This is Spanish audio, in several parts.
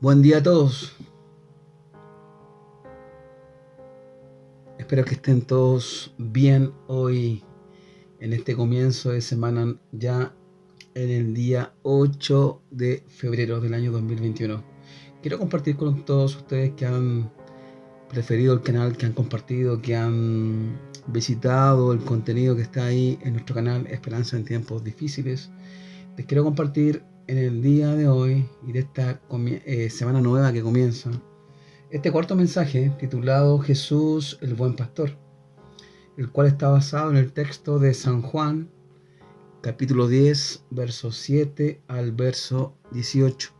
Buen día a todos. Espero que estén todos bien hoy en este comienzo de semana, ya en el día 8 de febrero del año 2021. Quiero compartir con todos ustedes que han preferido el canal, que han compartido, que han visitado el contenido que está ahí en nuestro canal Esperanza en Tiempos Difíciles. Les quiero compartir en el día de hoy y de esta semana nueva que comienza este cuarto mensaje titulado Jesús el Buen Pastor, el cual está basado en el texto de San Juan, capítulo 10, verso 7 al verso 18.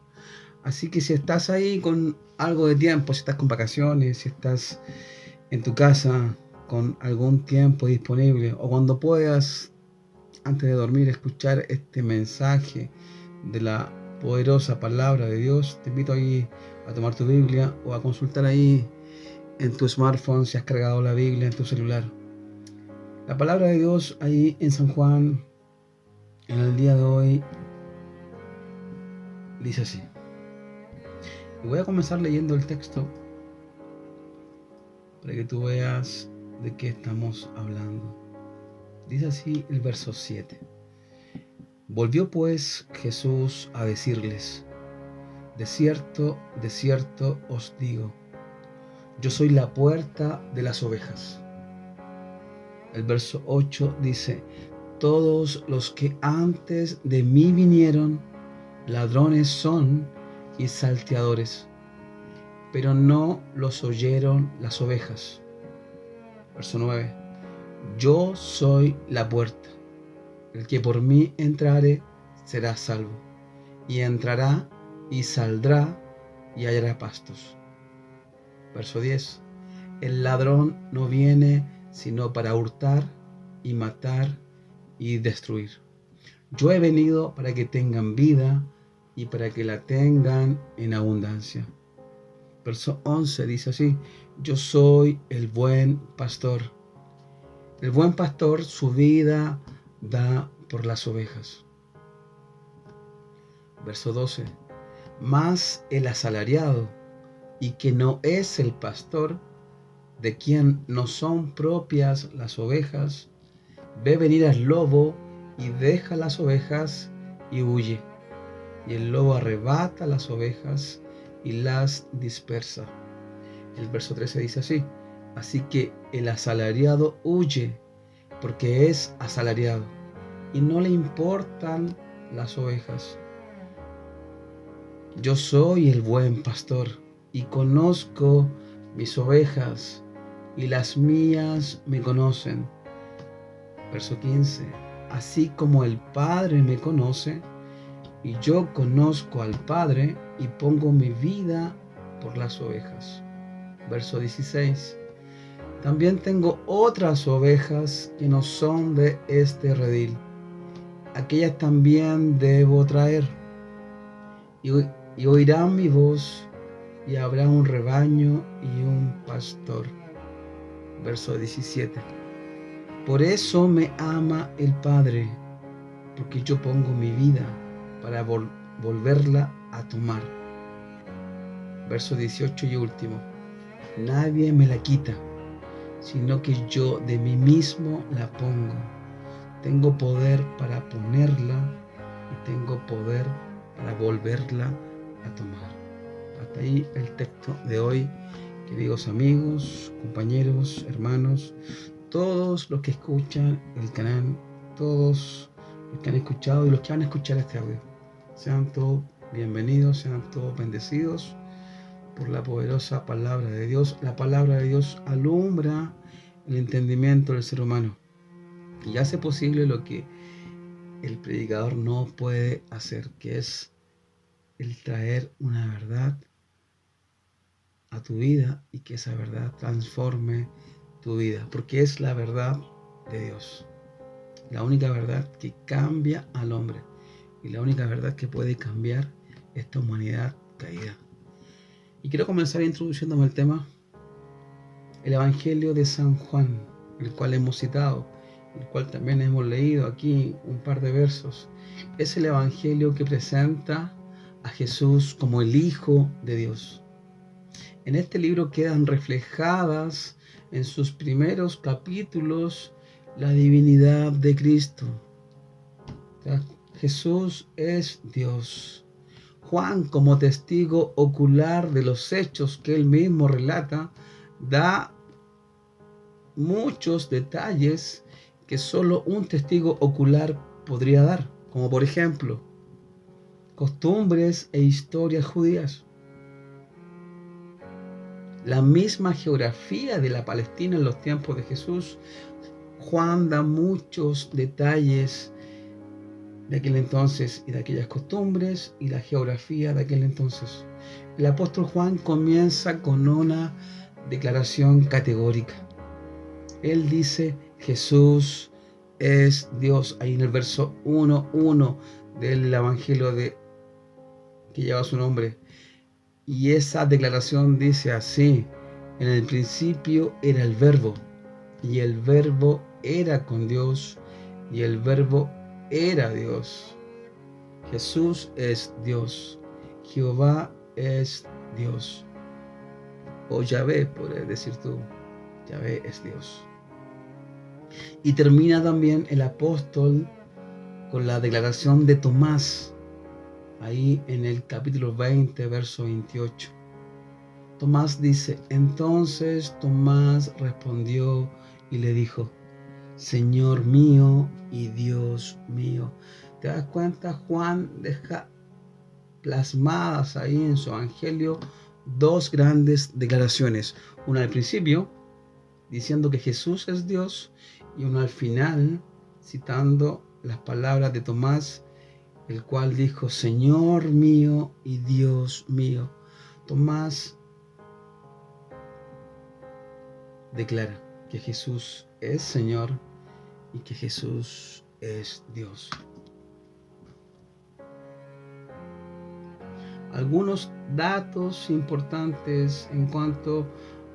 Así que si estás ahí con algo de tiempo, si estás con vacaciones, si estás en tu casa con algún tiempo disponible, o cuando puedas, antes de dormir, escuchar este mensaje de la poderosa palabra de Dios, te invito ahí a tomar tu Biblia o a consultar ahí en tu smartphone si has cargado la Biblia en tu celular. La palabra de Dios ahí en San Juan, en el día de hoy, dice así. Y voy a comenzar leyendo el texto para que tú veas de qué estamos hablando. Dice así el verso 7. Volvió pues Jesús a decirles: de cierto os digo, yo soy la puerta de las ovejas. El verso 8 dice: todos los que antes de mí vinieron, ladrones son y salteadores, pero no los oyeron las ovejas. Verso 9: yo soy la puerta. El que por mí entrare será salvo, y entrará y saldrá y hallará pastos. Verso 10: el ladrón no viene sino para hurtar y matar y destruir. Yo he venido para que tengan vida y para que la tengan en abundancia. Verso 11 dice así: yo soy el buen pastor. El buen pastor su vida da por las ovejas. Verso 12: mas el asalariado, y que no es el pastor, de quien no son propias las ovejas, ve venir al lobo y deja las ovejas y huye. Y el lobo arrebata las ovejas y las dispersa. El verso 13 dice así: así que el asalariado huye porque es asalariado y no le importan las ovejas. Yo soy el buen pastor y conozco mis ovejas y las mías me conocen. Verso 15: así como el Padre me conoce y yo conozco al Padre y pongo mi vida por las ovejas. Verso 16: también tengo otras ovejas que no son de este redil. Aquellas también debo traer, y oirán mi voz, y habrá un rebaño y un pastor. Verso 17: por eso me ama el Padre, porque yo pongo mi vida para volverla a tomar. Verso 18 y último: nadie me la quita, sino que yo de mí mismo la pongo. Tengo poder para ponerla y tengo poder para volverla a tomar. Hasta ahí el texto de hoy, queridos amigos, compañeros, hermanos, todos los que escuchan el canal, todos los que han escuchado y los que van a escuchar este audio. Sean todos bienvenidos, sean todos bendecidos por la poderosa palabra de Dios. La palabra de Dios alumbra el entendimiento del ser humano y hace posible lo que el predicador no puede hacer, que es el traer una verdad a tu vida y que esa verdad transforme tu vida, porque es la verdad de Dios, la única verdad que cambia al hombre y la única verdad que puede cambiar esta humanidad caída. Y quiero comenzar introduciéndome al tema, el Evangelio de San Juan, el cual hemos citado, el cual también hemos leído aquí un par de versos. Es el Evangelio que presenta a Jesús como el Hijo de Dios. En este libro quedan reflejadas en sus primeros capítulos la divinidad de Cristo. Jesús es Dios. Juan, como testigo ocular de los hechos que él mismo relata, da muchos detalles que solo un testigo ocular podría dar, como por ejemplo, costumbres e historias judías. La misma geografía de la Palestina en los tiempos de Jesús. Juan da muchos detalles de aquel entonces y de aquellas costumbres y la geografía de aquel entonces. El apóstol Juan comienza con una declaración categórica. Él dice: Jesús es Dios, ahí en el verso 1:1 del Evangelio que lleva su nombre. Y esa declaración dice así: en el principio era el Verbo, y el Verbo era con Dios, y el Verbo era Dios. Jesús es Dios. Jehová es Dios. O Yahvé, podrías decir tú. Yahvé es Dios. Y termina también el apóstol con la declaración de Tomás, ahí en el capítulo 20, verso 28. Tomás dice: entonces Tomás respondió y le dijo: Señor mío y Dios mío. ¿Te das cuenta? Juan deja plasmadas ahí en su evangelio dos grandes declaraciones. Una al principio, diciendo que Jesús es Dios, y una al final, citando las palabras de Tomás, el cual dijo: Señor mío y Dios mío. Tomás declara que Jesús es Señor y que Jesús es Dios. Algunos datos importantes en cuanto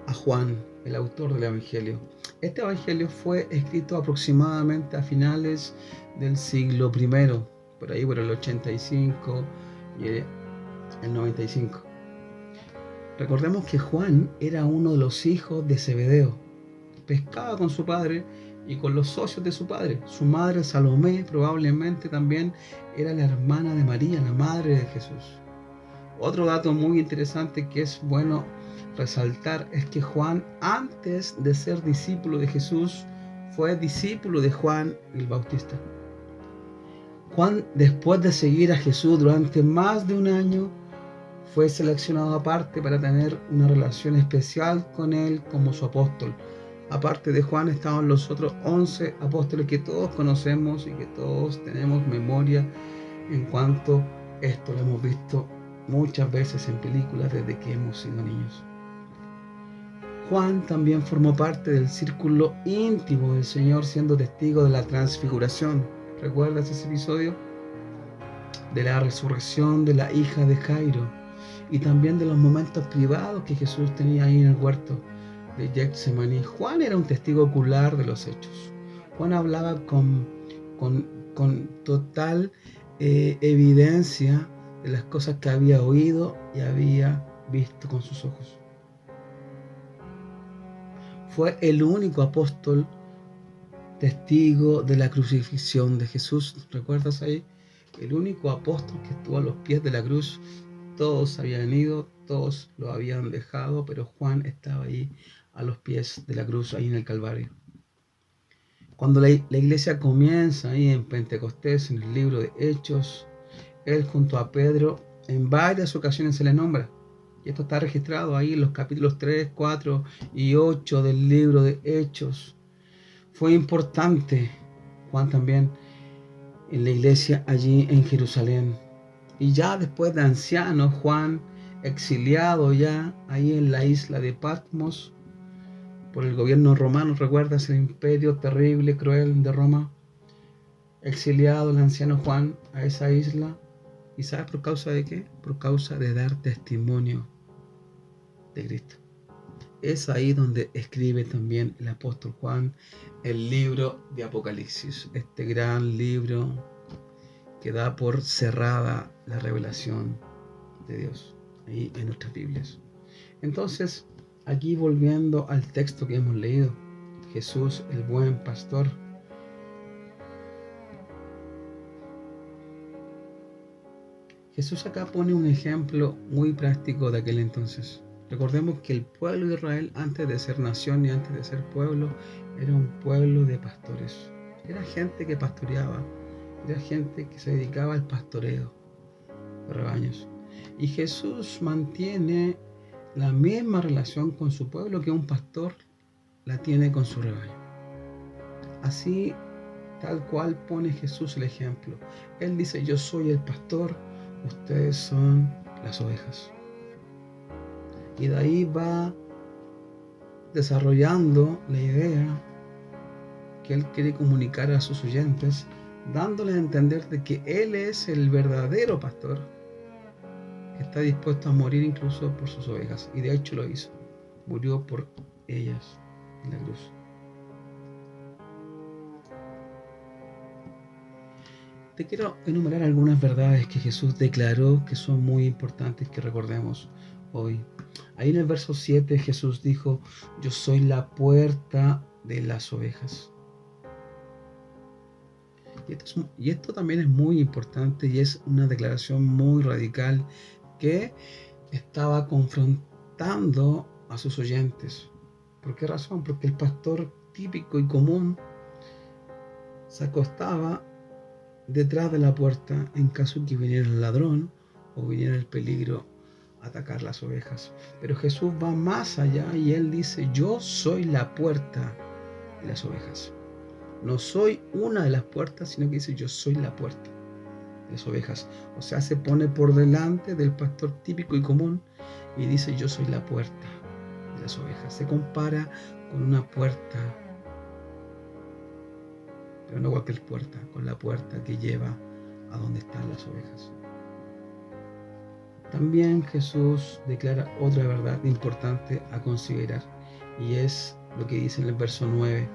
a Juan, el autor del Evangelio. Este Evangelio fue escrito aproximadamente a finales del siglo I, por ahí por el 85 y el 95. Recordemos que Juan era uno de los hijos de Zebedeo. Pescaba con su padre y con los socios de su padre. Su madre, Salomé, probablemente también era la hermana de María, la madre de Jesús. Otro dato muy interesante que es bueno resaltar es que Juan, antes de ser discípulo de Jesús, fue discípulo de Juan el Bautista. Juan, después de seguir a Jesús durante más de un año, fue seleccionado aparte para tener una relación especial con él como su apóstol. Aparte de Juan estaban los otros 11 apóstoles que todos conocemos y que todos tenemos memoria en cuanto a esto. Lo hemos visto muchas veces en películas desde que hemos sido niños. Juan también formó parte del círculo íntimo del Señor, siendo testigo de la transfiguración. ¿Recuerdas ese episodio? De la resurrección de la hija de Jairo y también de los momentos privados que Jesús tenía ahí en el huerto de Getsemaní. Juan era un testigo ocular de los hechos. Juan hablaba con total evidencia de las cosas que había oído y había visto con sus ojos. Fue el único apóstol testigo de la crucifixión de Jesús. ¿Recuerdas ahí? El único apóstol que estuvo a los pies de la cruz. Todos habían ido, todos lo habían dejado, pero Juan estaba ahí a los pies de la cruz, ahí en el Calvario. Cuando la iglesia comienza ahí en Pentecostés, en el libro de Hechos, él junto a Pedro en varias ocasiones se le nombra. Y esto está registrado ahí en los capítulos 3, 4 y 8 del libro de Hechos. Fue importante Juan también en la iglesia allí en Jerusalén. Y ya después de anciano, Juan, exiliado ya ahí en la isla de Patmos por el gobierno romano, ¿recuerdas el imperio terrible, cruel de Roma? Exiliado el anciano Juan a esa isla. ¿Y sabes por causa de qué? Por causa de dar testimonio de Cristo. Es ahí donde escribe también el apóstol Juan el libro de Apocalipsis, este gran libro que da por cerrada la revelación de Dios, ahí en nuestras Biblias. Entonces, aquí volviendo al texto que hemos leído, Jesús, el buen pastor. Jesús acá pone un ejemplo muy práctico de aquel entonces. Recordemos que el pueblo de Israel, antes de ser nación y antes de ser pueblo, era un pueblo de pastores. Era gente que pastoreaba, era gente que se dedicaba al pastoreo de rebaños. Y Jesús mantiene la misma relación con su pueblo que un pastor la tiene con su rebaño. Así, tal cual pone Jesús el ejemplo. Él dice: yo soy el pastor, ustedes son las ovejas. Y de ahí va desarrollando la idea que él quiere comunicar a sus oyentes, dándole a entender de que él es el verdadero pastor, que está dispuesto a morir incluso por sus ovejas. Y de hecho lo hizo. Murió por ellas en la cruz. Te quiero enumerar algunas verdades que Jesús declaró que son muy importantes que recordemos hoy. Ahí en el verso 7 Jesús dijo: yo soy la puerta de las ovejas. Y esto también es muy importante y es una declaración muy radical que estaba confrontando a sus oyentes. ¿Por qué razón? Porque el pastor típico y común se acostaba detrás de la puerta en caso que viniera el ladrón o viniera el peligro a atacar las ovejas. Pero Jesús va más allá y él dice: yo soy la puerta de las ovejas. No soy una de las puertas, sino que dice: yo soy la puerta de las ovejas. O sea, se pone por delante del pastor típico y común y dice: yo soy la puerta de las ovejas. Se compara con una puerta, pero no cualquier puerta, con la puerta que lleva a donde están las ovejas. También Jesús declara otra verdad importante a considerar, y es lo que dice en el verso 9.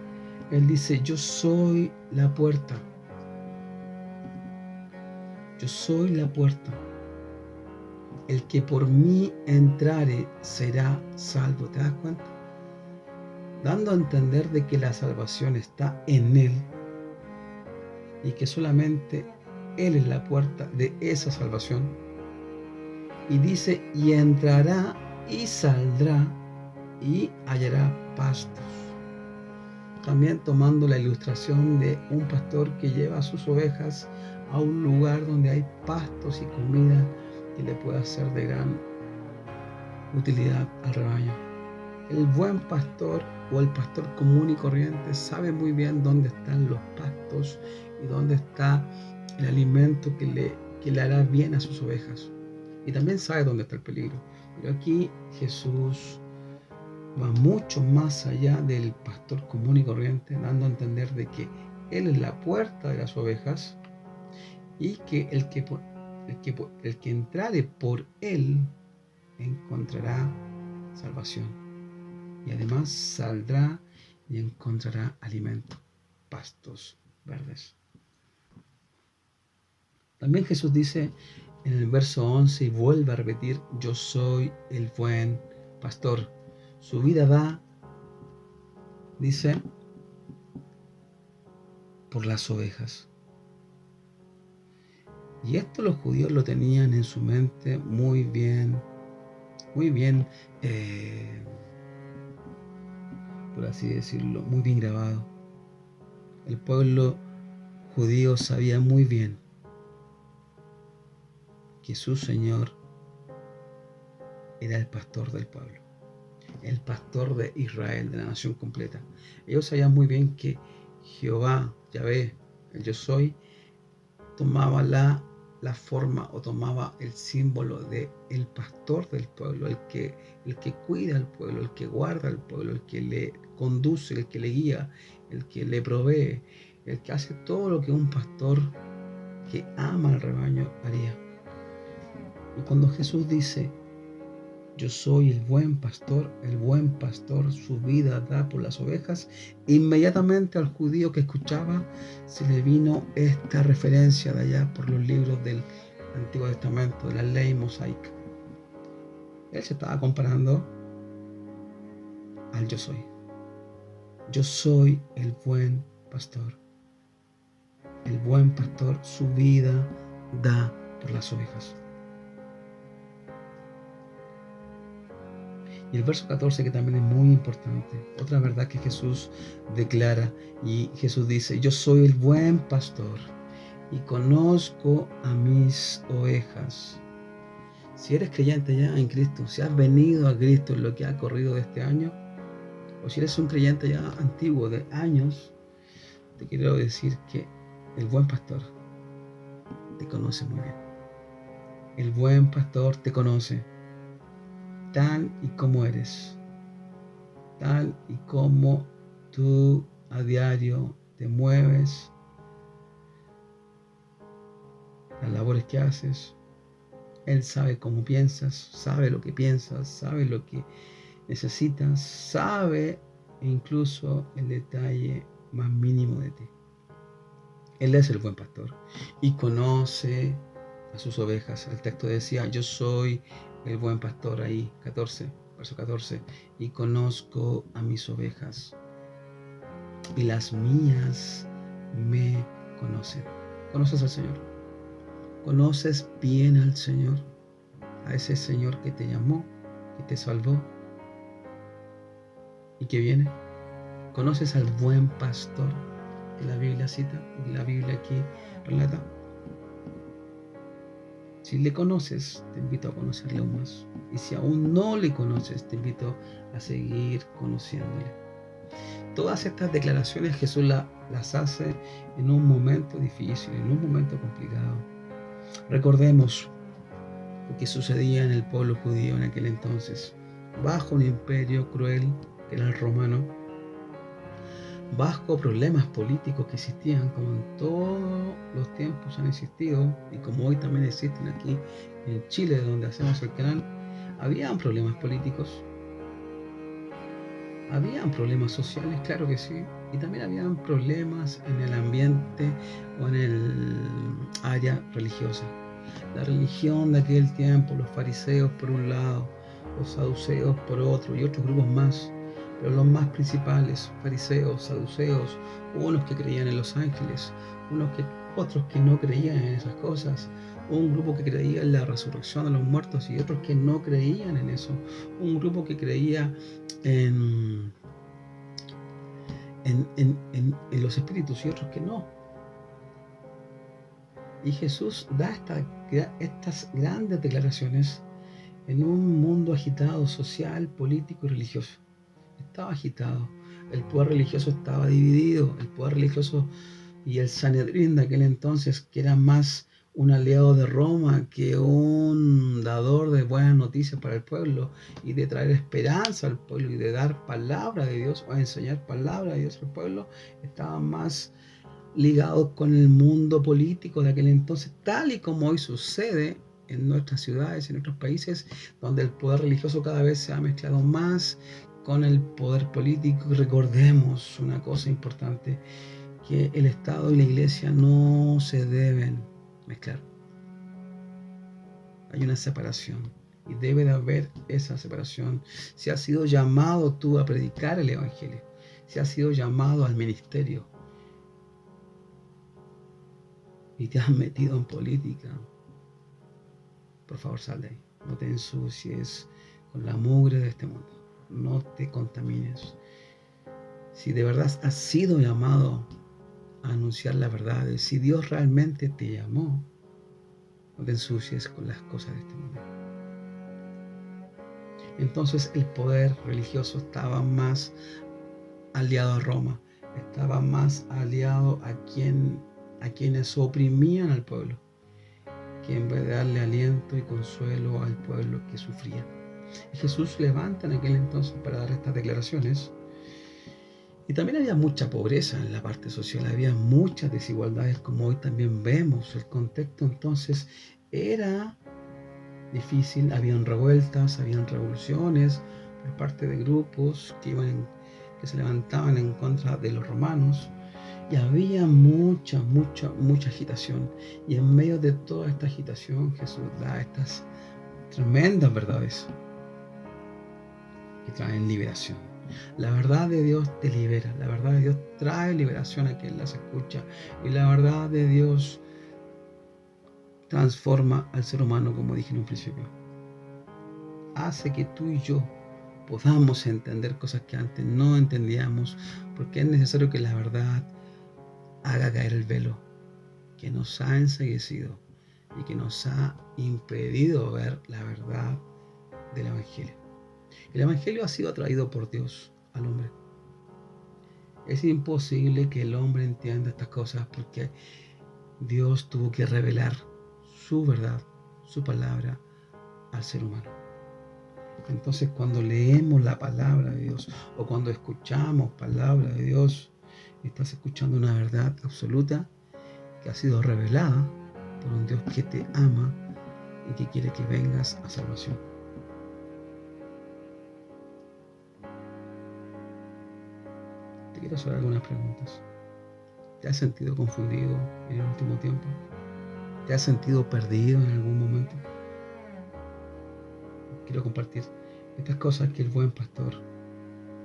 Él dice: yo soy la puerta. Yo soy la puerta. El que por mí entrare será salvo. ¿Te das cuenta? Dando a entender de que la salvación está en Él y que solamente Él es la puerta de esa salvación. Y dice: y entrará y saldrá y hallará pastos. También tomando la ilustración de un pastor que lleva a sus ovejas a un lugar donde hay pastos y comida que le pueda ser de gran utilidad al rebaño. El buen pastor o el pastor común y corriente sabe muy bien dónde están los pastos y dónde está el alimento que le hará bien a sus ovejas. Y también sabe dónde está el peligro. Pero aquí Jesús va mucho más allá del pastor común y corriente, dando a entender de que Él es la puerta de las ovejas y que el que entrare por Él encontrará salvación. Y además saldrá y encontrará alimento, pastos verdes. También Jesús dice en el verso 11 y vuelve a repetir: yo soy el buen pastor. Su vida da, dice, por las ovejas. Y esto los judíos lo tenían en su mente muy bien, por así decirlo, muy bien grabado. El pueblo judío sabía muy bien que su Señor era el pastor del pueblo, el pastor de Israel, de la nación completa. Ellos sabían muy bien que Jehová, Yahvé, el yo soy, tomaba la forma o tomaba el símbolo de el pastor del pueblo, el que cuida al pueblo, el que guarda al pueblo, el que le conduce, el que le guía, el que le provee, el que hace todo lo que un pastor que ama al rebaño haría. Y cuando Jesús dice: yo soy el buen pastor su vida da por las ovejas, inmediatamente al judío que escuchaba se le vino esta referencia de allá por los libros del Antiguo Testamento, de la ley mosaica. Él se estaba comparando al yo soy. Yo soy el buen pastor. El buen pastor su vida da por las ovejas. Y el verso 14, que también es muy importante, otra verdad que Jesús declara, y Jesús dice: yo soy el buen pastor y conozco a mis ovejas. Si eres creyente ya en Cristo, si has venido a Cristo en lo que ha corrido de este año, o si eres un creyente ya antiguo de años, te quiero decir que el buen pastor te conoce muy bien. El buen pastor te conoce tal y como eres, tal y como tú a diario te mueves, las labores que haces. Él sabe cómo piensas, sabe lo que piensas, sabe lo que necesitas, sabe incluso el detalle más mínimo de ti. Él es el buen pastor y conoce a sus ovejas. El texto decía: yo soy el buen pastor, ahí, verso 14, y conozco a mis ovejas, y las mías me conocen. ¿Conoces al Señor? ¿Conoces bien al Señor? A ese Señor que te llamó, que te salvó y que viene. ¿Conoces al buen pastor que la Biblia cita y la Biblia aquí relata? Si le conoces, te invito a conocerle aún más. Y si aún no le conoces, te invito a seguir conociéndole. Todas estas declaraciones Jesús las hace en un momento difícil, en un momento complicado. Recordemos lo que sucedía en el pueblo judío en aquel entonces, bajo un imperio cruel que era el romano, bajo problemas políticos que existían, como en todos los tiempos han existido y como hoy también existen aquí en Chile, donde hacemos el canal. Habían problemas políticos, habían problemas sociales, claro que sí, y también habían problemas en el ambiente o en el área religiosa. La religión de aquel tiempo, los fariseos por un lado, los saduceos por otro y otros grupos más, pero los más principales, fariseos, saduceos, unos que creían en los ángeles, otros que no creían en esas cosas, un grupo que creía en la resurrección de los muertos y otros que no creían en eso, un grupo que creía en los espíritus y otros que no. Y Jesús da estas grandes declaraciones en un mundo agitado, social, político y religioso. Estaba agitado, el poder religioso estaba dividido, el poder religioso y el Sanedrín de aquel entonces, que era más un aliado de Roma que un dador de buenas noticias para el pueblo y de traer esperanza al pueblo y de dar palabra de Dios o enseñar palabra de Dios al pueblo, estaban más ligados con el mundo político de aquel entonces, tal y como hoy sucede en nuestras ciudades, en nuestros países, donde el poder religioso cada vez se ha mezclado más con el poder político. Y recordemos una cosa importante, que el Estado y la Iglesia no se deben mezclar. Hay una separación y debe de haber esa separación. Si has sido llamado tú a predicar el Evangelio, si has sido llamado al ministerio y te has metido en política, por favor sal de ahí. No te ensucies con la mugre de este mundo. No te contamines. Si de verdad has sido llamado a anunciar la verdad, si Dios realmente te llamó, no te ensucies con las cosas de este mundo. Entonces el poder religioso estaba más aliado a Roma, estaba más aliado a quienes oprimían al pueblo, que en vez de darle aliento y consuelo al pueblo que sufría. Y Jesús se levanta en aquel entonces para dar estas declaraciones. Y también había mucha pobreza en la parte social, había muchas desigualdades, como hoy también vemos. El contexto entonces era difícil, habían revueltas, habían revoluciones por parte de grupos que se levantaban en contra de los romanos. Y había mucha agitación. Y en medio de toda esta agitación, Jesús da estas tremendas verdades que traen liberación. La verdad de Dios te libera. La verdad de Dios trae liberación a quien las escucha. Y la verdad de Dios transforma al ser humano, como dije en un principio. Hace que tú y yo podamos entender cosas que antes no entendíamos, porque es necesario que la verdad haga caer el velo que nos ha enceguecido y que nos ha impedido ver la verdad del Evangelio. El Evangelio ha sido traído por Dios al hombre. Es imposible que el hombre entienda estas cosas porque Dios tuvo que revelar su verdad, su palabra al ser humano. Entonces, cuando leemos la palabra de Dios o cuando escuchamos palabra de Dios, estás escuchando una verdad absoluta que ha sido revelada por un Dios que te ama y que quiere que vengas a salvación. Te quiero hacer algunas preguntas. ¿Te has sentido confundido en el último tiempo? ¿Te has sentido perdido en algún momento? Quiero compartir estas cosas que el buen pastor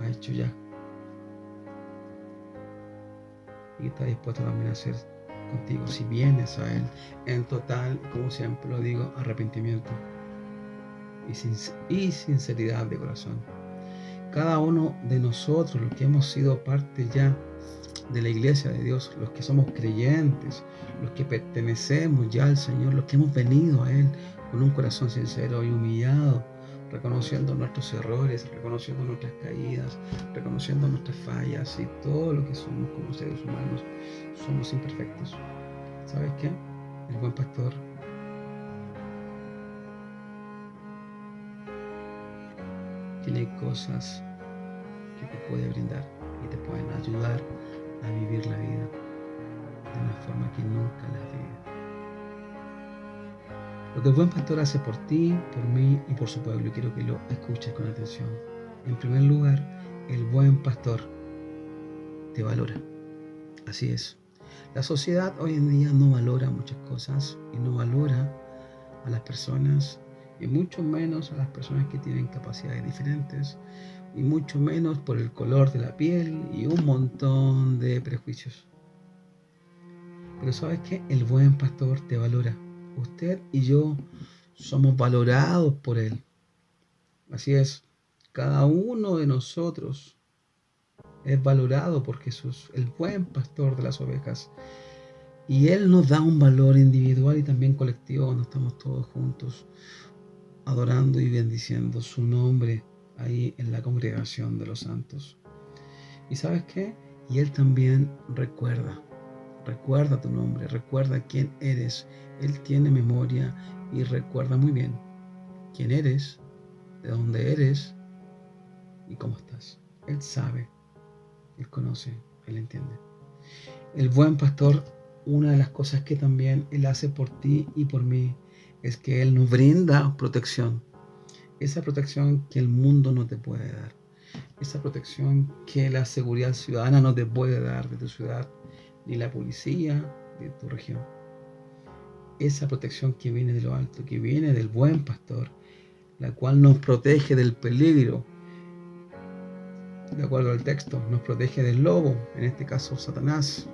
ha hecho ya y está dispuesto también a hacer contigo si vienes a Él en total, como siempre lo digo, arrepentimiento y sinceridad de corazón. Cada uno de nosotros, los que hemos sido parte ya de la iglesia de Dios, los que somos creyentes, los que pertenecemos ya al Señor, los que hemos venido a Él con un corazón sincero y humillado, reconociendo nuestros errores, reconociendo nuestras caídas, reconociendo nuestras fallas y todo lo que somos como seres humanos, somos imperfectos. ¿Sabes qué? El buen pastor tiene cosas que te puede brindar y te pueden ayudar a vivir la vida de una forma que nunca la has vivido. Lo que el buen pastor hace por ti, por mí y por su pueblo, y quiero que lo escuches con atención. En primer lugar, el buen pastor te valora. Así es. La sociedad hoy en día no valora muchas cosas y no valora a las personas y mucho menos a las personas que tienen capacidades diferentes y mucho menos por el color de la piel y un montón de prejuicios. Pero ¿sabes qué? El buen pastor te valora. Usted y yo somos valorados por Él. Así es, cada uno de nosotros es valorado por Jesús, el buen pastor de las ovejas. Y Él nos da un valor individual y también colectivo cuando estamos todos juntos, adorando y bendiciendo su nombre ahí en la congregación de los santos. ¿Y sabes qué? Y Él también recuerda tu nombre, recuerda quién eres. Él tiene memoria y recuerda muy bien quién eres, de dónde eres y cómo estás. Él sabe, Él conoce, Él entiende. El buen pastor, una de las cosas que también Él hace por ti y por mí es que Él nos brinda protección. Esa protección que el mundo no te puede dar. Esa protección que la seguridad ciudadana no te puede dar de tu ciudad, ni la policía de tu región. Esa protección que viene de lo alto, que viene del buen pastor, la cual nos protege del peligro. De acuerdo al texto, nos protege del lobo, en este caso Satanás.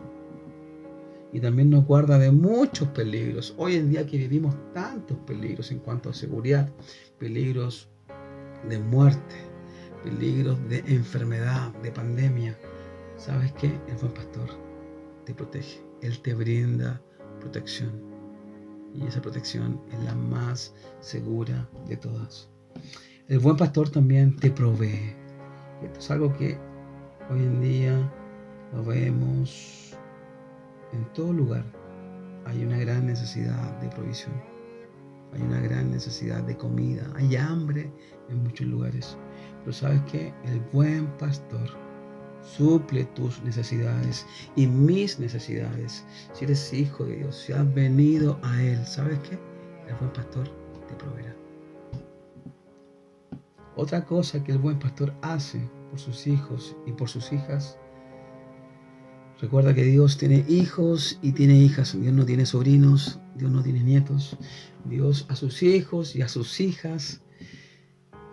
Y también nos guarda de muchos peligros. Hoy en día que vivimos tantos peligros en cuanto a seguridad, peligros de muerte, peligros de enfermedad, de pandemia. ¿Sabes qué? El buen pastor te protege. Él te brinda protección. Y esa protección es la más segura de todas. El buen pastor también te provee. Esto es algo que hoy en día lo vemos en todo lugar. Hay una gran necesidad de provisión. Hay una gran necesidad de comida. Hay hambre en muchos lugares. Pero ¿sabes qué? El buen pastor suple tus necesidades y mis necesidades. Si eres hijo de Dios, si has venido a Él, ¿sabes qué? El buen pastor te proveerá. Otra cosa que el buen pastor hace por sus hijos y por sus hijas, Recuerda que Dios tiene hijos y tiene hijas. Dios no tiene sobrinos, Dios no tiene nietos. Dios a sus hijos y a sus hijas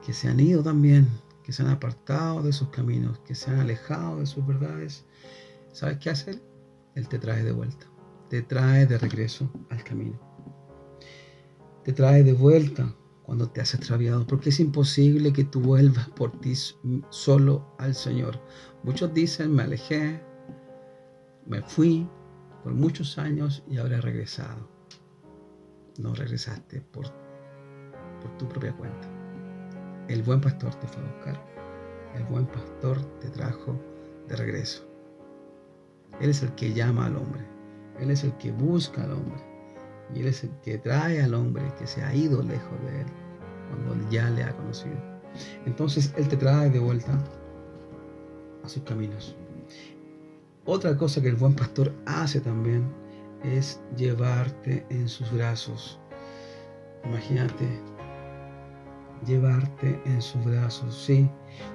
que se han ido también, que se han apartado de sus caminos, que se han alejado de sus verdades. ¿Sabes qué hace Él? Él te trae de vuelta, te trae de regreso al camino. Te trae de vuelta cuando te has extraviado, porque es imposible que tú vuelvas por ti solo al Señor. Muchos dicen, me alejé, me fui por muchos años y ahora he regresado. No regresaste por tu propia cuenta. El buen pastor te fue a buscar. El buen pastor te trajo de regreso. Él es el que llama al hombre. Él es el que busca al hombre. Y Él es el que trae al hombre que se ha ido lejos de Él cuando Él ya le ha conocido. Entonces Él te trae de vuelta a sus caminos. Otra cosa que el buen pastor hace también es llevarte en sus brazos. Imagínate, llevarte en sus brazos, sí,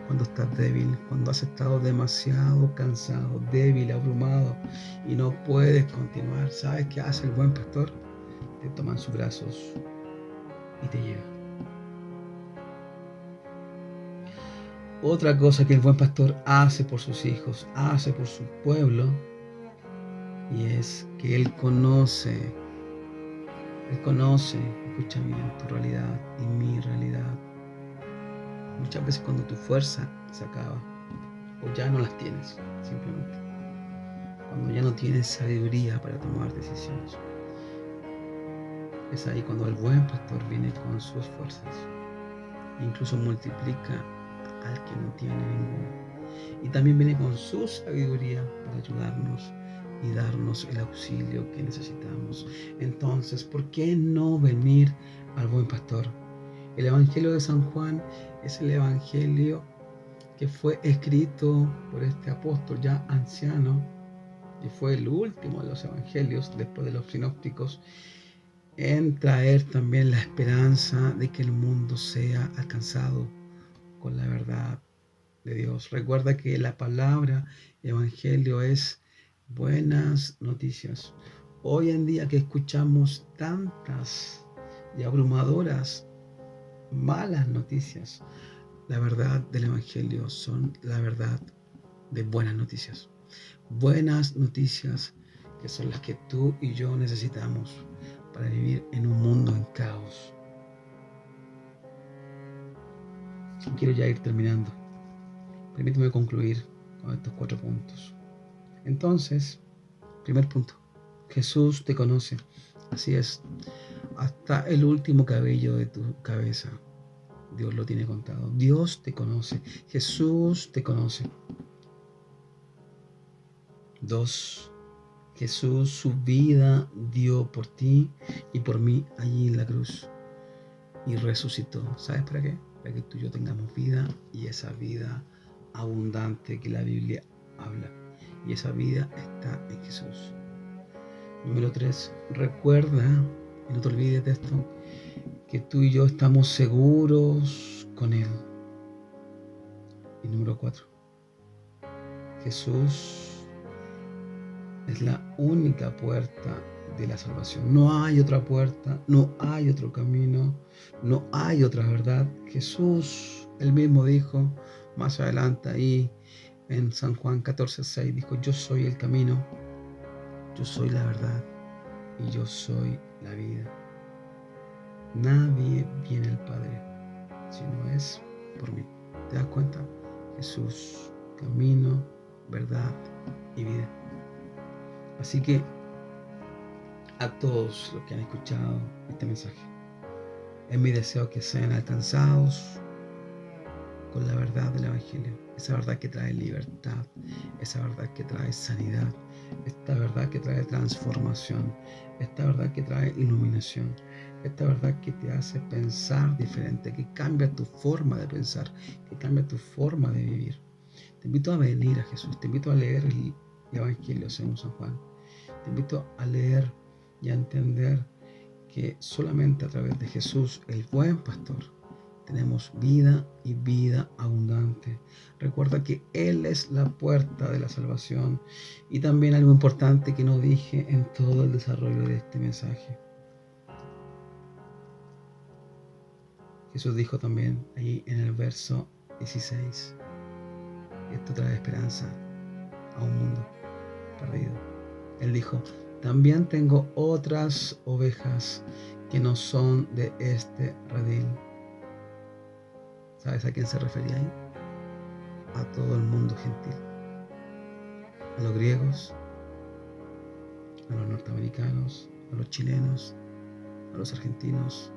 cuando estás débil, cuando has estado demasiado cansado, débil, abrumado y no puedes continuar. ¿Sabes qué hace el buen pastor? Te toma en sus brazos y te lleva. Otra cosa que el buen pastor hace por sus hijos, hace por su pueblo, y es que Él conoce, escucha bien, tu realidad y mi realidad. Muchas veces cuando tu fuerza se acaba, o ya no las tienes, simplemente. Cuando ya no tienes sabiduría para tomar decisiones. Es ahí cuando el buen pastor viene con sus fuerzas. Incluso multiplica al que no tiene ninguna. Y también viene con su sabiduría para ayudarnos y darnos el auxilio que necesitamos. Entonces, ¿por qué no venir al buen pastor? El Evangelio de San Juan es el Evangelio que fue escrito por este apóstol ya anciano, y fue el último de los evangelios después de los sinópticos, en traer también la esperanza de que el mundo sea alcanzado con la verdad de Dios. Recuerda que la palabra evangelio es buenas noticias. Hoy en día que escuchamos tantas y abrumadoras malas noticias, la verdad del evangelio son la verdad de buenas noticias. Buenas noticias que son las que tú y yo necesitamos para vivir en un mundo en caos. Quiero ya ir terminando. Permíteme concluir con estos 4 puntos. Entonces, primer punto, Jesús te conoce. Así es, hasta el último cabello de tu cabeza, Dios lo tiene contado. Dios te conoce, Jesús te conoce. 2, Jesús su vida dio por ti y por mí allí en la cruz y resucitó. ¿Sabes para qué? Para que tú y yo tengamos vida, y esa vida abundante que la Biblia habla. Y esa vida está en Jesús. Número 3, recuerda, y no te olvides de esto, que tú y yo estamos seguros con Él. Y número 4, Jesús es la única puerta de la salvación. No hay otra puerta, no hay otro camino, no hay otra verdad. Jesús, él mismo dijo más adelante ahí en San Juan 14:6, dijo: yo soy el camino, yo soy la verdad y yo soy la vida. Nadie viene al Padre si no es por mí. ¿Te das cuenta? Jesús, camino, verdad y vida. Así que a todos los que han escuchado este mensaje, es mi deseo que sean alcanzados con la verdad del Evangelio, esa verdad que trae libertad, esa verdad que trae sanidad, esta verdad que trae transformación, esta verdad que trae iluminación, esta verdad que te hace pensar diferente, que cambia tu forma de pensar, que cambia tu forma de vivir. Te invito a venir a Jesús, te invito a leer el Evangelio según San Juan, te invito a leer y a entender que solamente a través de Jesús, el buen pastor, tenemos vida y vida abundante. Recuerda que Él es la puerta de la salvación. Y también algo importante que no dije en todo el desarrollo de este mensaje. Jesús dijo también ahí en el verso 16, esto trae esperanza a un mundo perdido. Él dijo, también tengo otras ovejas que no son de este redil. ¿Sabes a quién se refería ahí? A todo el mundo gentil. A los griegos, a los norteamericanos, a los chilenos, a los argentinos,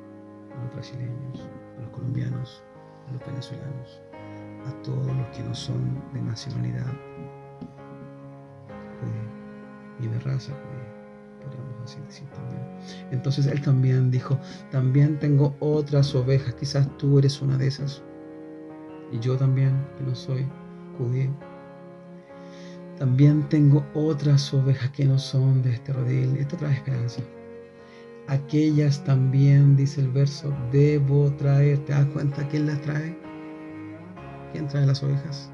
a los brasileños, a los colombianos, a los venezolanos, a todos los que no son de nacionalidad judía y de raza judía, podríamos así decir también. Entonces Él también dijo, también tengo otras ovejas, quizás tú eres una de esas, y yo también, que no soy judío. También tengo otras ovejas que no son de este redil. Esto trae esperanza. Aquellas también, dice el verso, debo traer. ¿Te das cuenta quién las trae? ¿Quién trae las ovejas?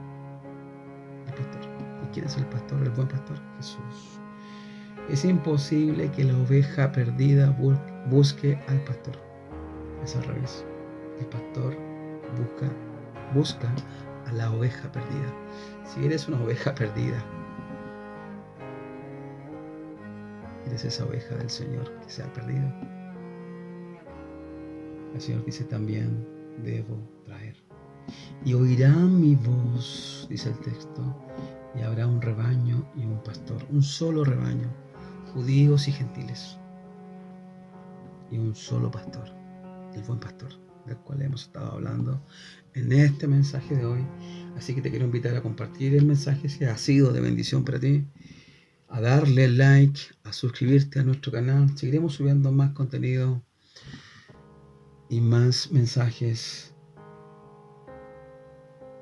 El pastor. ¿Y quién es el pastor? El buen pastor, Jesús. Es imposible que la oveja perdida busque al pastor. Es al revés. El pastor busca a la oveja perdida. Si eres una oveja perdida, eres esa oveja del Señor que se ha perdido. El Señor dice también, debo traer. Y oirán mi voz, dice el texto, y habrá un rebaño y un pastor, un solo rebaño, judíos y gentiles, y un solo pastor, el buen pastor, del cual hemos estado hablando en este mensaje de hoy. Así que te quiero invitar a compartir el mensaje si ha sido de bendición para ti, a darle like, a suscribirte a nuestro canal. Seguiremos subiendo más contenido y más mensajes,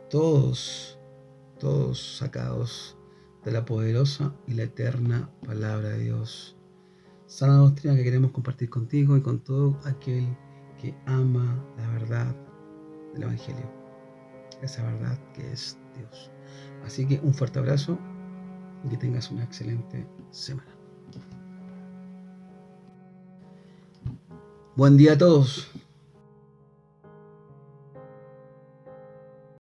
todos sacados de la poderosa y la eterna palabra de Dios. Sana doctrina que queremos compartir contigo y con todo aquel que ama la verdad del Evangelio, esa verdad que es Dios. Así que un fuerte abrazo y que tengas una excelente semana. Buen día a todos.